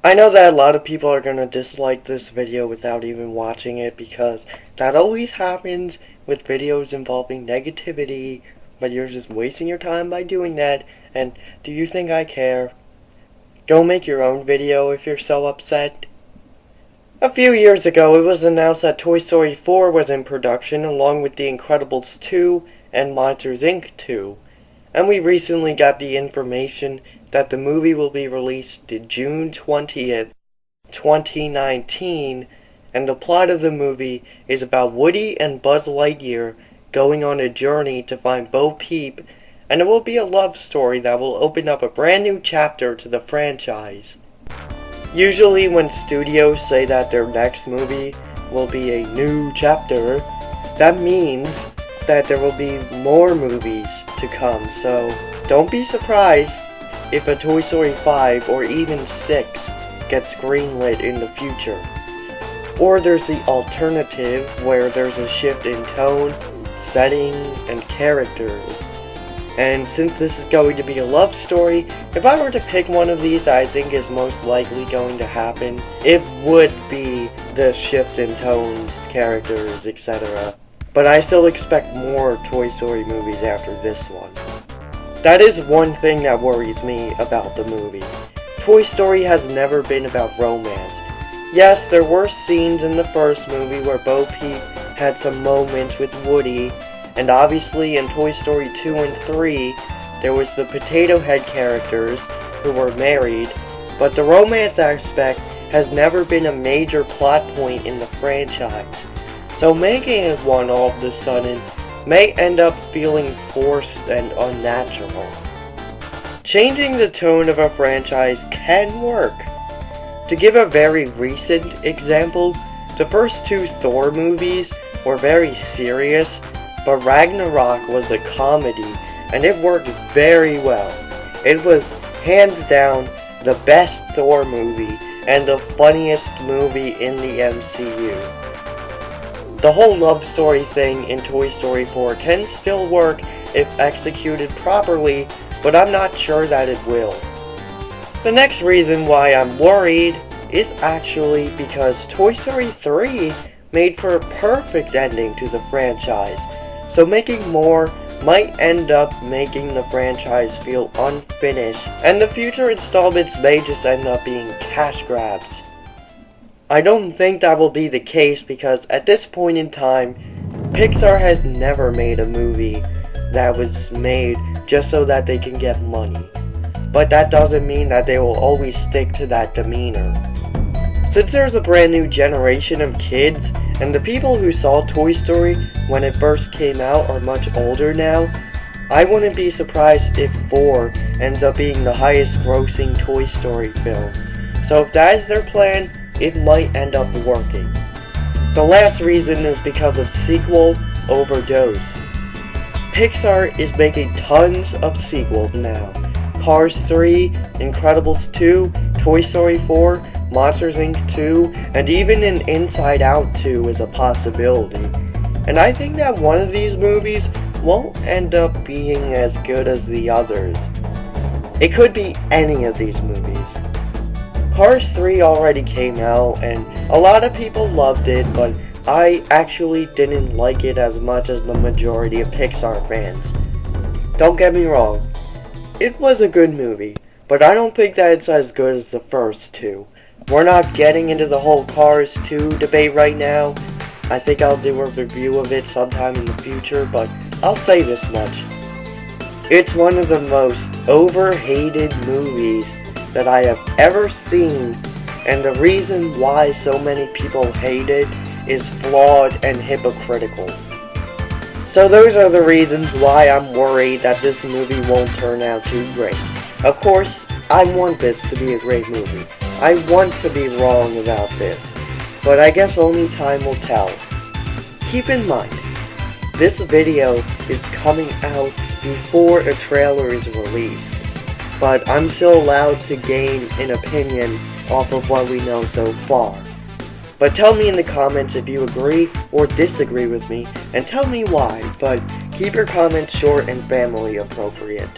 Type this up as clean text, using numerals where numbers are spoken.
I know that a lot of people are going to dislike this video without even watching it because that always happens with videos involving negativity, but you're just wasting your time by doing that, and do you think I care? Go make your own video if you're so upset. A few years ago, it was announced that Toy Story 4 was in production along with The Incredibles 2 and Monsters Inc. 2, and we recently got the information that the movie will be released June 20th, 2019, and the plot of the movie is about Woody and Buzz Lightyear going on a journey to find Bo Peep, and it will be a love story that will open up a brand new chapter to the franchise. Usually when studios say that their next movie will be a new chapter, that means that there will be more movies to come, so don't be surprised if a Toy Story 5 or even 6 gets greenlit in the future. Or there's the alternative where there's a shift in tone, setting, and characters. And since this is going to be a love story, if I were to pick one of these that I think is most likely going to happen, it would be the shift in tones, characters, etc. But I still expect more Toy Story movies after this one. That is one thing that worries me about the movie. Toy Story has never been about romance. Yes, there were scenes in the first movie where Bo Peep had some moments with Woody, and obviously in Toy Story 2 and 3, there was the Potato Head characters who were married, but the romance aspect has never been a major plot point in the franchise. So making it one all of a sudden may end up feeling forced and unnatural. Changing the tone of a franchise can work. To give a very recent example, the first two Thor movies were very serious, but Ragnarok was a comedy, and it worked very well. It was hands down the best Thor movie and the funniest movie in the MCU. The whole love story thing in Toy Story 4 can still work if executed properly, but I'm not sure that it will. The next reason why I'm worried is actually because Toy Story 3 made for a perfect ending to the franchise, so making more might end up making the franchise feel unfinished, and the future installments may just end up being cash grabs. I don't think that will be the case because at this point in time, Pixar has never made a movie that was made just so that they can get money. But that doesn't mean that they will always stick to that demeanor. Since there's a brand new generation of kids, and the people who saw Toy Story when it first came out are much older now, I wouldn't be surprised if 4 ends up being the highest grossing Toy Story film. So if that is their plan, it might end up working. The last reason is because of sequel overdose. Pixar is making tons of sequels now. Cars 3, Incredibles 2, Toy Story 4, Monsters Inc. 2, and even an Inside Out 2 is a possibility. And I think that one of these movies won't end up being as good as the others. It could be any of these movies. Cars 3 already came out, and a lot of people loved it, but I actually didn't like it as much as the majority of Pixar fans. Don't get me wrong, it was a good movie, but I don't think that it's as good as the first two. We're not getting into the whole Cars 2 debate right now. I think I'll do a review of it sometime in the future, but I'll say this much. It's one of the most overhated movies that I have ever seen, and the reason why so many people hate it is flawed and hypocritical. So those are the reasons why I'm worried that this movie won't turn out too great. Of course, I want this to be a great movie. I want to be wrong about this, but I guess only time will tell. Keep in mind, this video is coming out before a trailer is released, but I'm still allowed to gain an opinion off of what we know so far. But tell me in the comments if you agree or disagree with me, and tell me why, but keep your comments short and family appropriate.